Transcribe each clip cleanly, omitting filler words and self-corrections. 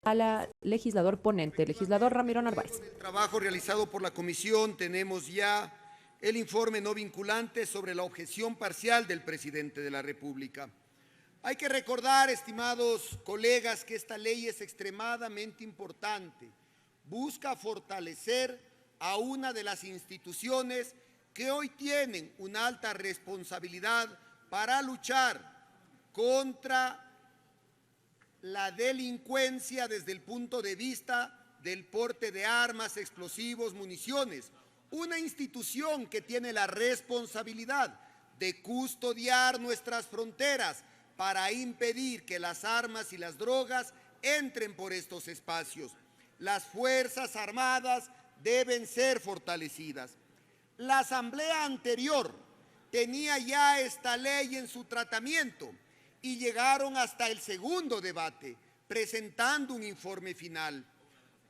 a la legislador ponente, legislador Ramiro Narváez. El trabajo realizado por la comisión, tenemos ya el informe no vinculante sobre la objeción parcial del presidente de la República. Hay que recordar, estimados colegas, que esta ley es extremadamente importante. Busca fortalecer a una de las instituciones que hoy tienen una alta responsabilidad para luchar contra la delincuencia desde el punto de vista del porte de armas, explosivos, municiones. Una institución que tiene la responsabilidad de custodiar nuestras fronteras para impedir que las armas y las drogas entren por estos espacios. Las Fuerzas Armadas deben ser fortalecidas. La Asamblea anterior tenía ya esta ley en su tratamiento y llegaron hasta el segundo debate, presentando un informe final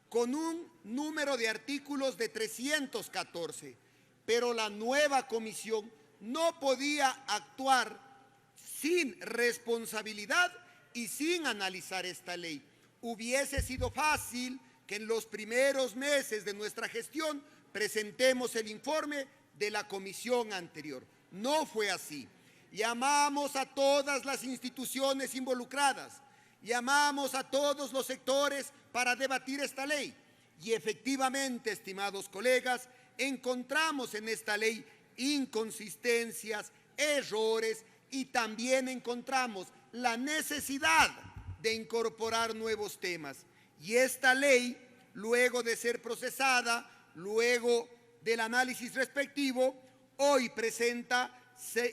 con un número de artículos de 314, pero la nueva comisión no podía actuar sin responsabilidad y sin analizar esta ley. Hubiese sido fácil que en los primeros meses de nuestra gestión presentemos el informe de la comisión anterior. No fue así. Llamamos a todas las instituciones involucradas, llamamos a todos los sectores para debatir esta ley y efectivamente, estimados colegas, encontramos en esta ley inconsistencias, errores y también encontramos la necesidad de incorporar nuevos temas. Y esta ley, luego de ser procesada, luego del análisis respectivo, hoy presenta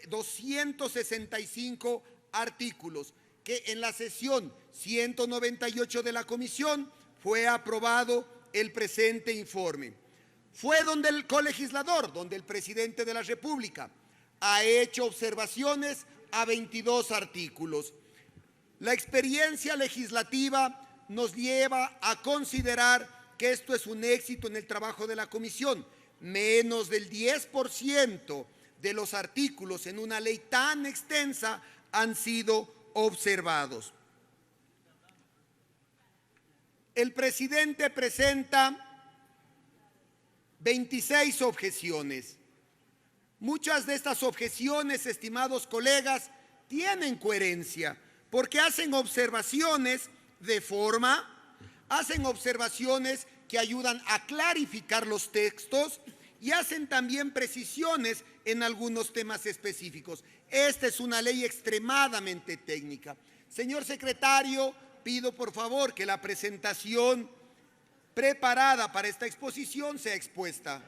265 artículos, que en la sesión 198 de la comisión fue aprobado el presente informe. Fue donde el colegislador, donde el presidente de la República ha hecho observaciones a 22 artículos. La experiencia legislativa nos lleva a considerar que esto es un éxito en el trabajo de la comisión. Menos del 10% de los artículos en una ley tan extensa han sido observados. El presidente presenta 26 objeciones. Muchas de estas objeciones, estimados colegas, tienen coherencia porque hacen observaciones de forma, hacen observaciones que ayudan a clarificar los textos y hacen también precisiones en algunos temas específicos. Esta es una ley extremadamente técnica. Señor secretario, pido por favor que la presentación preparada para esta exposición sea expuesta.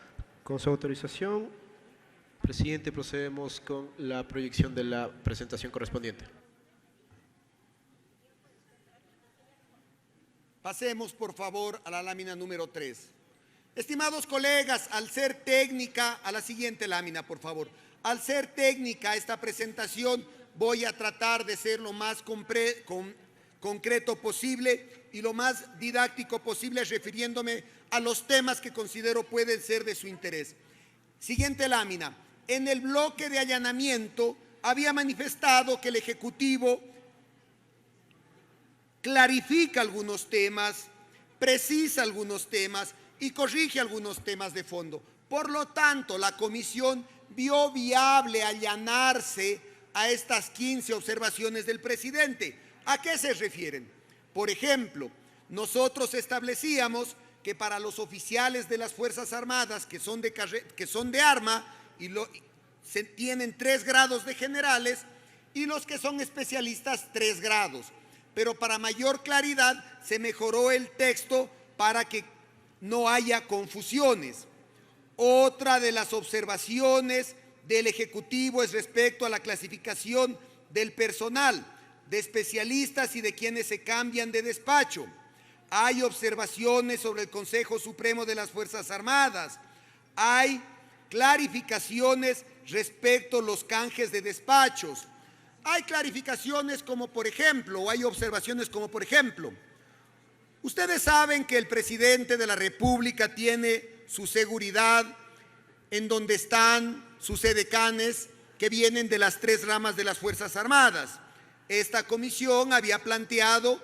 Con su autorización, presidente, procedemos con la proyección de la presentación correspondiente. Pasemos por favor a la lámina número 3. Estimados colegas, al ser técnica, a la siguiente lámina, por favor. Al ser técnica esta presentación, voy a tratar de ser lo más concreto posible y lo más didáctico posible, refiriéndome a los temas que considero pueden ser de su interés. Siguiente lámina. En el bloque de allanamiento había manifestado que el Ejecutivo clarifica algunos temas, precisa algunos temas y corrige algunos temas de fondo. Por lo tanto, la comisión vio viable allanarse a estas 15 observaciones del presidente. ¿A qué se refieren? Por ejemplo, nosotros establecíamos que para los oficiales de las Fuerzas Armadas que son de arma y tienen 3 grados de generales y los que son especialistas 3 grados. Pero para mayor claridad se mejoró el texto para que no haya confusiones. Otra de las observaciones del Ejecutivo es respecto a la clasificación del personal, de especialistas y de quienes se cambian de despacho. Hay observaciones sobre el Consejo Supremo de las Fuerzas Armadas. Hay clarificaciones respecto a los canjes de despachos. Hay clarificaciones como por ejemplo, o hay observaciones como por ejemplo, ustedes saben que el presidente de la República tiene su seguridad en donde están sus edecanes que vienen de las 3 ramas de las Fuerzas Armadas. Esta comisión había planteado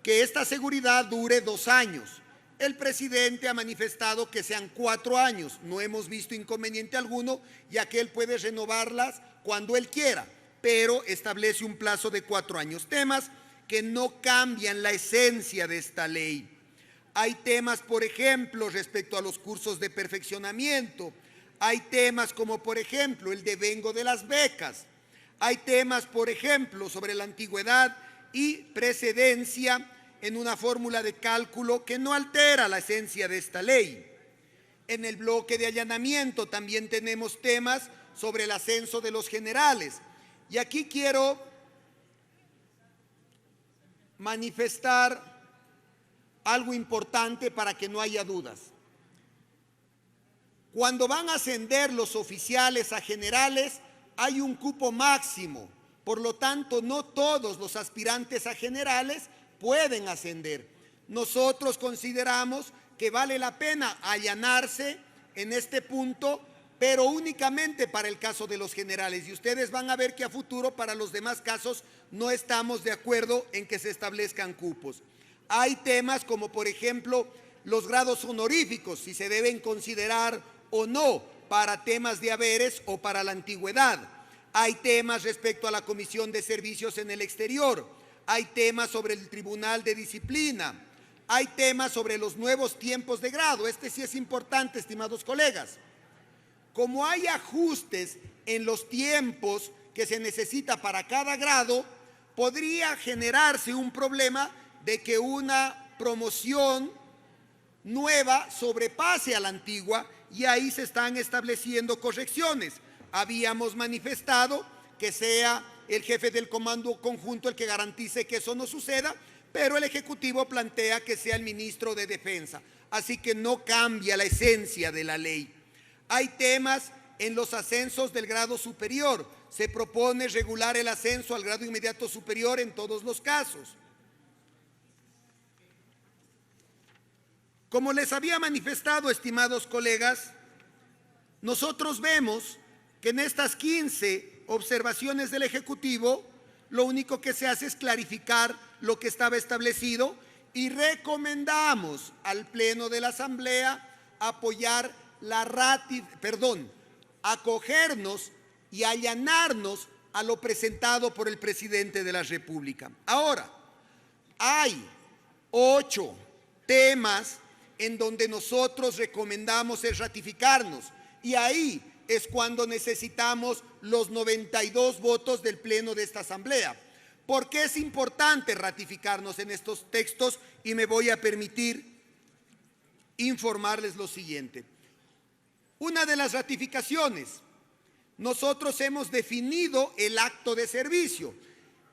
que esta seguridad dure 2 años. El presidente ha manifestado que sean 4 años. No hemos visto inconveniente alguno, ya que él puede renovarlas cuando él quiera, pero establece un plazo de 4 años. Temas que no cambian la esencia de esta ley. Hay temas, por ejemplo, respecto a los cursos de perfeccionamiento. Hay temas como, por ejemplo, el devengo de las becas. Hay temas, por ejemplo, sobre la antigüedad y precedencia en una fórmula de cálculo que no altera la esencia de esta ley. En el bloque de allanamiento también tenemos temas sobre el ascenso de los generales. Y aquí quiero manifestar algo importante para que no haya dudas. Cuando van a ascender los oficiales a generales, hay un cupo máximo. Por lo tanto, no todos los aspirantes a generales pueden ascender. Nosotros consideramos que vale la pena allanarse en este punto, pero únicamente para el caso de los generales. Y ustedes van a ver que a futuro para los demás casos no estamos de acuerdo en que se establezcan cupos. Hay temas como, por ejemplo, los grados honoríficos, si se deben considerar o no para temas de haberes o para la antigüedad. Hay temas respecto a la Comisión de Servicios en el Exterior. Hay temas sobre el Tribunal de Disciplina. Hay temas sobre los nuevos tiempos de grado. Este sí es importante, estimados colegas. Como hay ajustes en los tiempos que se necesita para cada grado, podría generarse un problema de que una promoción nueva sobrepase a la antigua y ahí se están estableciendo correcciones. Habíamos manifestado que sea el jefe del comando conjunto el que garantice que eso no suceda, pero el Ejecutivo plantea que sea el ministro de Defensa. Así que no cambia la esencia de la ley. Hay temas en los ascensos del grado superior. Se propone regular el ascenso al grado inmediato superior en todos los casos. Como les había manifestado, estimados colegas, nosotros vemos que en estas 15 observaciones del Ejecutivo, lo único que se hace es clarificar lo que estaba establecido y recomendamos al Pleno de la Asamblea acogernos y allanarnos a lo presentado por el presidente de la República. Ahora, hay 8 temas en donde nosotros recomendamos el ratificarnos y ahí es cuando necesitamos los 92 votos del Pleno de esta Asamblea. ¿Por qué es importante ratificarnos en estos textos? Y me voy a permitir informarles lo siguiente. Una de las ratificaciones, nosotros hemos definido el acto de servicio.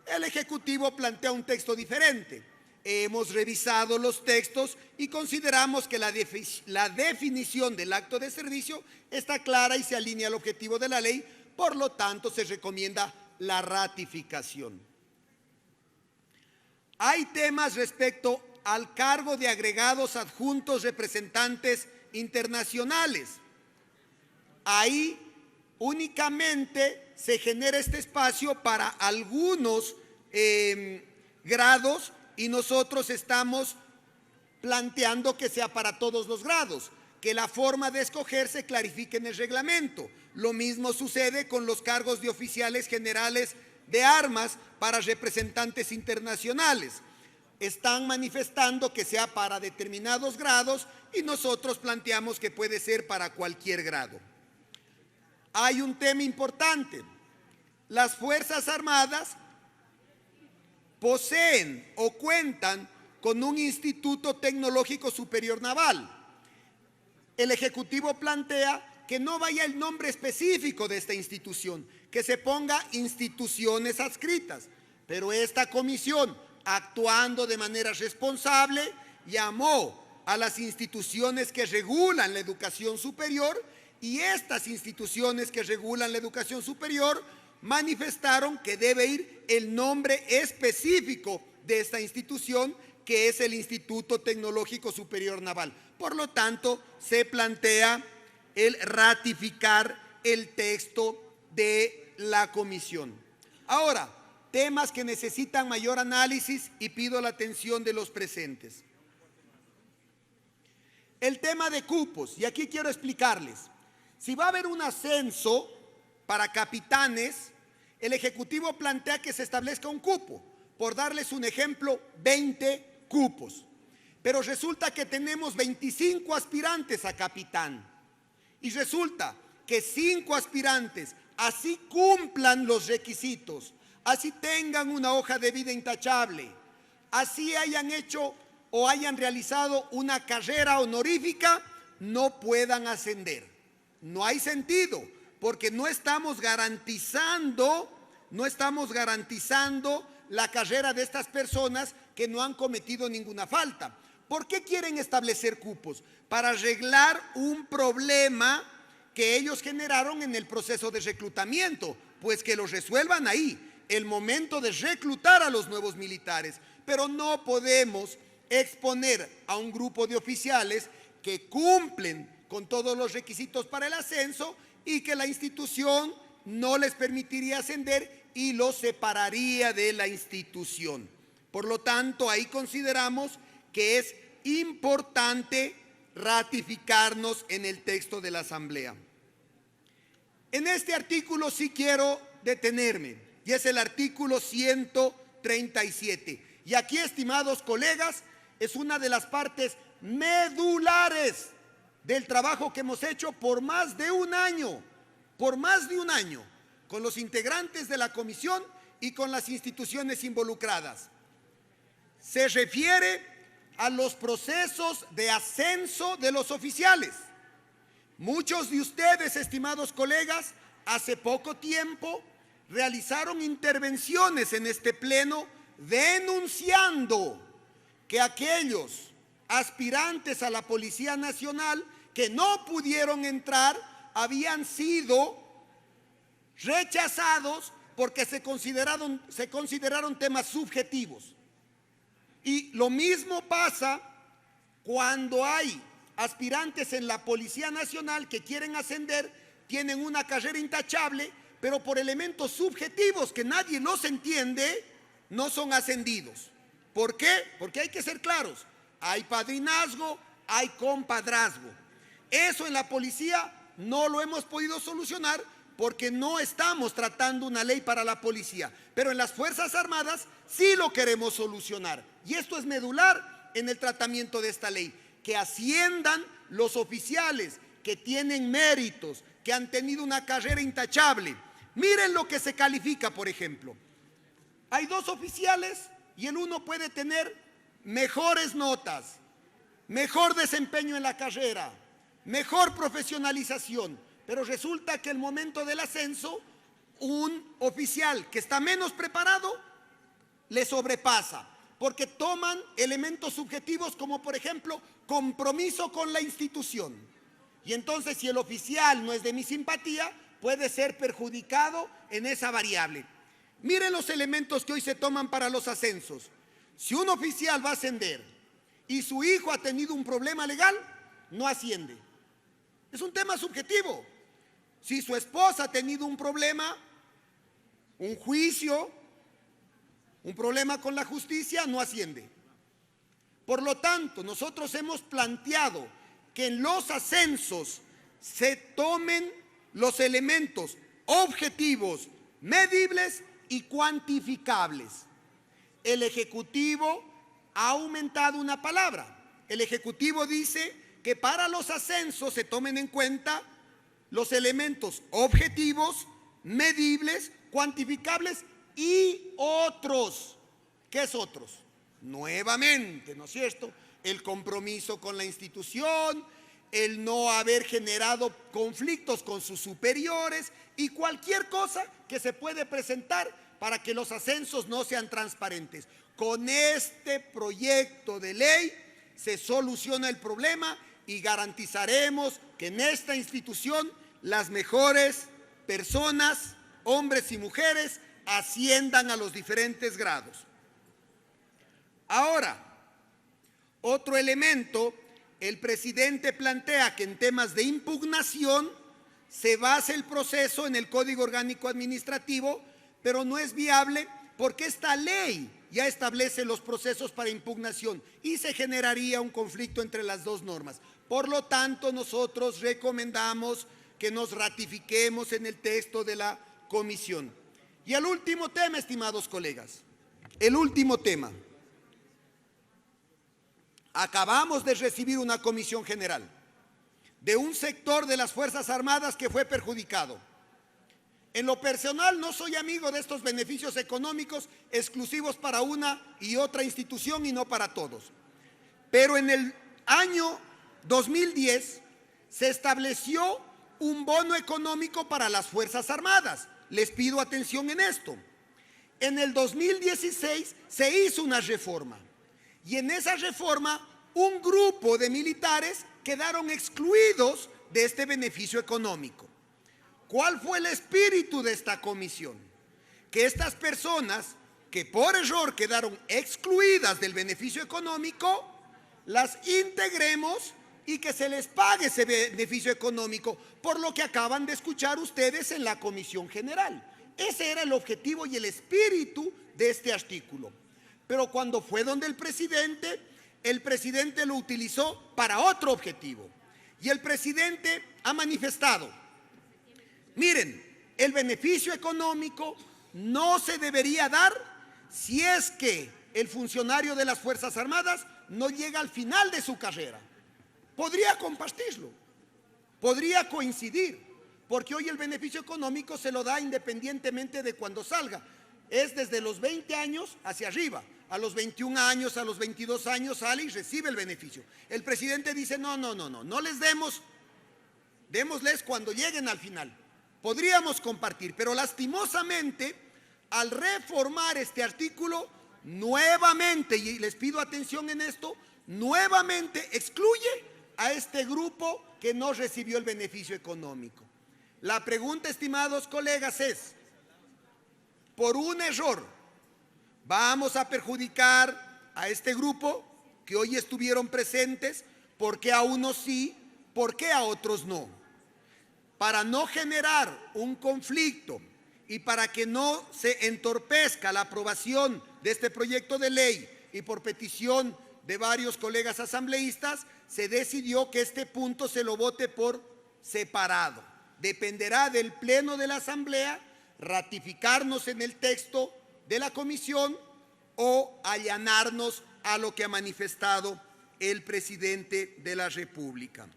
El Ejecutivo plantea un texto diferente. Hemos revisado los textos y consideramos que la definición del acto de servicio está clara y se alinea al objetivo de la ley, por lo tanto se recomienda la ratificación. Hay temas respecto al cargo de agregados adjuntos representantes internacionales. Ahí únicamente se genera este espacio para algunos grados y nosotros estamos planteando que sea para todos los grados, que la forma de escoger se clarifique en el reglamento. Lo mismo sucede con los cargos de oficiales generales de armas para representantes internacionales. Están manifestando que sea para determinados grados y nosotros planteamos que puede ser para cualquier grado. Hay un tema importante. Las Fuerzas Armadas poseen o cuentan con un Instituto Tecnológico Superior Naval. El Ejecutivo plantea que no vaya el nombre específico de esta institución, que se ponga instituciones adscritas, pero esta comisión, actuando de manera responsable, llamó a las instituciones que regulan la educación superior y estas instituciones que regulan la educación superior manifestaron que debe ir el nombre específico de esta institución, que es el Instituto Tecnológico Superior Naval. Por lo tanto, se plantea el ratificar el texto de la comisión. Ahora, temas que necesitan mayor análisis y pido la atención de los presentes. El tema de cupos, y aquí quiero explicarles. Si va a haber un ascenso para capitanes, el Ejecutivo plantea que se establezca un cupo. Por darles un ejemplo, 20 cupos. Pero resulta que tenemos 25 aspirantes a capitán. Y resulta que 5 aspirantes, así cumplan los requisitos, así tengan una hoja de vida intachable, así hayan hecho o hayan realizado una carrera honorífica, no puedan ascender. No hay sentido, porque no estamos garantizando la carrera de estas personas que no han cometido ninguna falta. ¿Por qué quieren establecer cupos? Para arreglar un problema que ellos generaron en el proceso de reclutamiento, pues que lo resuelvan ahí, el momento de reclutar a los nuevos militares. Pero no podemos exponer a un grupo de oficiales que cumplen con todos los requisitos para el ascenso y que la institución no les permitiría ascender y los separaría de la institución. Por lo tanto, ahí consideramos que es importante ratificarnos en el texto de la Asamblea. En este artículo sí quiero detenerme, y es el artículo 137. Y aquí, estimados colegas, es una de las partes medulares del trabajo que hemos hecho por más de un año, con los integrantes de la comisión y con las instituciones involucradas. Se refiere a los procesos de ascenso de los oficiales. Muchos de ustedes, estimados colegas, hace poco tiempo realizaron intervenciones en este pleno denunciando que aquellos aspirantes a la Policía Nacional que no pudieron entrar habían sido rechazados porque se consideraron temas subjetivos. Y lo mismo pasa cuando hay aspirantes en la Policía Nacional que quieren ascender, tienen una carrera intachable, pero por elementos subjetivos que nadie los entiende, no son ascendidos. ¿Por qué? Porque hay que ser claros. Hay padrinazgo, hay compadrazgo. Eso en la policía no lo hemos podido solucionar porque no estamos tratando una ley para la policía. Pero en las Fuerzas Armadas sí lo queremos solucionar. Y esto es medular en el tratamiento de esta ley. Que asciendan los oficiales que tienen méritos, que han tenido una carrera intachable. Miren lo que se califica, por ejemplo. Hay 2 oficiales y el uno puede tener mejores notas, mejor desempeño en la carrera, mejor profesionalización, pero resulta que el momento del ascenso, un oficial que está menos preparado le sobrepasa, porque toman elementos subjetivos como, por ejemplo, compromiso con la institución. Y entonces, si el oficial no es de mi simpatía, puede ser perjudicado en esa variable. Miren los elementos que hoy se toman para los ascensos. Si un oficial va a ascender y su hijo ha tenido un problema legal, no asciende. Es un tema subjetivo. Si su esposa ha tenido un problema, un juicio, un problema con la justicia, no asciende. Por lo tanto, nosotros hemos planteado que en los ascensos se tomen los elementos objetivos, medibles y cuantificables. El Ejecutivo ha aumentado una palabra. El Ejecutivo dice que para los ascensos se tomen en cuenta los elementos objetivos, medibles, cuantificables y otros. ¿Qué es otros? Nuevamente, ¿no es cierto? El compromiso con la institución, el no haber generado conflictos con sus superiores y cualquier cosa que se puede presentar para que los ascensos no sean transparentes. Con este proyecto de ley se soluciona el problema y garantizaremos que en esta institución las mejores personas, hombres y mujeres, asciendan a los diferentes grados. Ahora, otro elemento, el presidente plantea que en temas de impugnación se base el proceso en el Código Orgánico Administrativo, pero no es viable porque esta ley ya establece los procesos para impugnación y se generaría un conflicto entre las dos normas. Por lo tanto, nosotros recomendamos que nos ratifiquemos en el texto de la comisión. Y el último tema, estimados colegas, el último tema. Acabamos de recibir una comisión general de un sector de las Fuerzas Armadas que fue perjudicado. En lo personal no soy amigo de estos beneficios económicos exclusivos para una y otra institución y no para todos. Pero en el año 2010 se estableció un bono económico para las Fuerzas Armadas. Les pido atención en esto. En el 2016 se hizo una reforma y en esa reforma un grupo de militares quedaron excluidos de este beneficio económico. ¿Cuál fue el espíritu de esta comisión? Que estas personas que por error quedaron excluidas del beneficio económico, las integremos y que se les pague ese beneficio económico, por lo que acaban de escuchar ustedes en la Comisión General. Ese era el objetivo y el espíritu de este artículo. Pero cuando fue donde el presidente lo utilizó para otro objetivo. Y el presidente ha manifestado: miren, el beneficio económico no se debería dar si es que el funcionario de las Fuerzas Armadas no llega al final de su carrera. Podría compartirlo, podría coincidir, porque hoy el beneficio económico se lo da independientemente de cuando salga. Es desde los 20 años hacia arriba. A los 21 años, a los 22 años sale y recibe el beneficio. El presidente dice: no les demos, démosles cuando lleguen al final. Podríamos compartir, pero lastimosamente, al reformar este artículo, nuevamente, y les pido atención en esto, nuevamente excluye a este grupo que no recibió el beneficio económico. La pregunta, estimados colegas, es: por un error, ¿vamos a perjudicar a este grupo que hoy estuvieron presentes? ¿Por qué a unos sí? ¿Por qué a otros no? Para no generar un conflicto y para que no se entorpezca la aprobación de este proyecto de ley y por petición de varios colegas asambleístas, se decidió que este punto se lo vote por separado. Dependerá del Pleno de la Asamblea ratificarnos en el texto de la comisión o allanarnos a lo que ha manifestado el presidente de la República.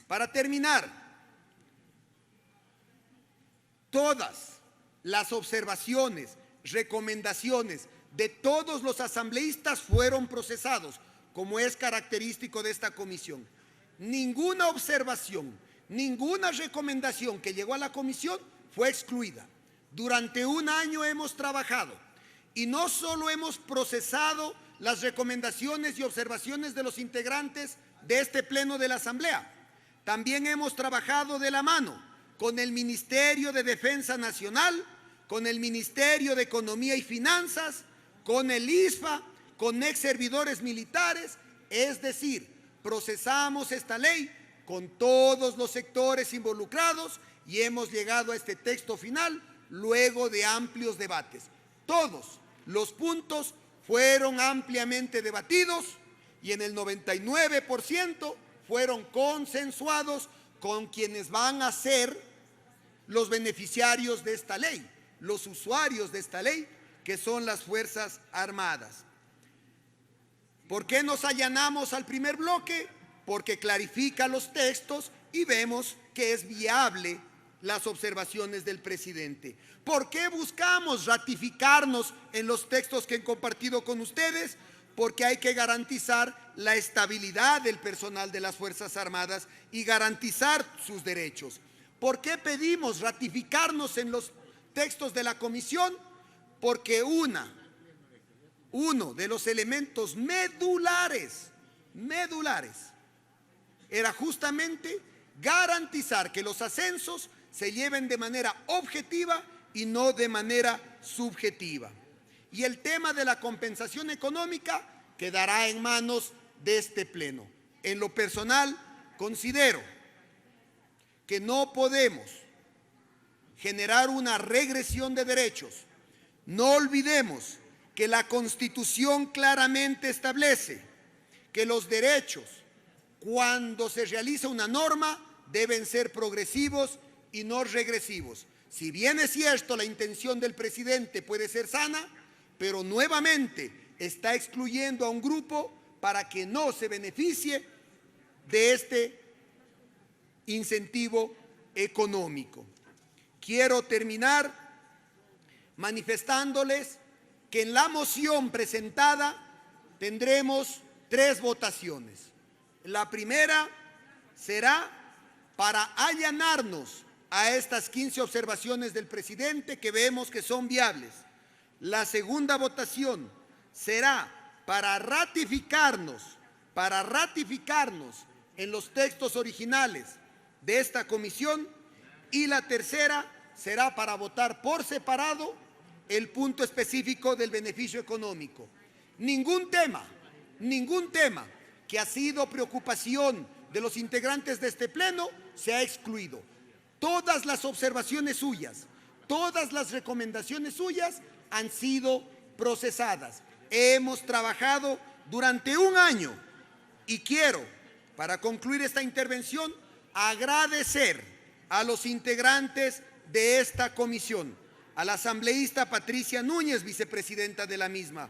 Para terminar, todas las observaciones, recomendaciones de todos los asambleístas fueron procesados, como es característico de esta comisión. Ninguna observación, ninguna recomendación que llegó a la comisión fue excluida. Durante un año hemos trabajado y no solo hemos procesado las recomendaciones y observaciones de los integrantes de este pleno de la Asamblea, también hemos trabajado de la mano con el Ministerio de Defensa Nacional, con el Ministerio de Economía y Finanzas, con el ISFA, con ex servidores militares, es decir, procesamos esta ley con todos los sectores involucrados y hemos llegado a este texto final luego de amplios debates. Todos los puntos fueron ampliamente debatidos y en el 99% fueron consensuados con quienes van a ser los beneficiarios de esta ley, los usuarios de esta ley, que son las Fuerzas Armadas. ¿Por qué nos allanamos al primer bloque? Porque clarifica los textos y vemos que es viable las observaciones del presidente. ¿Por qué buscamos ratificarnos en los textos que han compartido con ustedes? Porque hay que garantizar la estabilidad del personal de las Fuerzas Armadas y garantizar sus derechos. ¿Por qué pedimos ratificarnos en los textos de la comisión? Porque uno de los elementos medulares era justamente garantizar que los ascensos se lleven de manera objetiva y no de manera subjetiva. Y el tema de la compensación económica quedará en manos de este pleno. En lo personal, considero que no podemos generar una regresión de derechos No olvidemos que la Constitución claramente establece que los derechos, cuando se realiza una norma, deben ser progresivos y no regresivos. Si bien es cierto, la intención del presidente puede ser sana, pero nuevamente está excluyendo a un grupo para que no se beneficie de este incentivo económico. Quiero terminar manifestándoles que en la moción presentada tendremos 3 votaciones. La primera será para allanarnos a estas 15 observaciones del presidente que vemos que son viables. La segunda votación será para ratificarnos en los textos originales de esta comisión, y la tercera será para votar por separado el punto específico del beneficio económico. Ningún tema que ha sido preocupación de los integrantes de este pleno se ha excluido. Todas las observaciones suyas, todas las recomendaciones suyas han sido procesadas. Hemos trabajado durante un año y quiero, para concluir esta intervención, agradecer a los integrantes de esta comisión, a la asambleísta Patricia Núñez, vicepresidenta de la misma,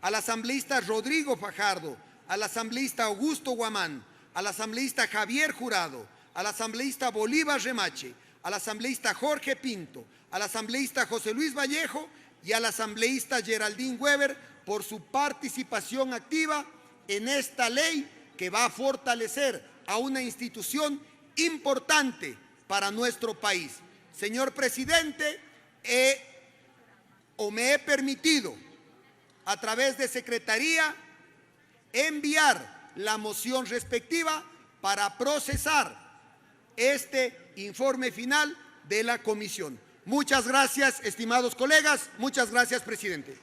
al asambleísta Rodrigo Fajardo, al asambleísta Augusto Guamán, al asambleísta Javier Jurado, al asambleísta Bolívar Remache, al asambleísta Jorge Pinto, al asambleísta José Luis Vallejo y al asambleísta Geraldine Weber por su participación activa en esta ley que va a fortalecer a una institución importante para nuestro país. Señor presidente, me he permitido a través de Secretaría enviar la moción respectiva para procesar este informe final de la comisión. Muchas gracias, estimados colegas. Muchas gracias, presidente.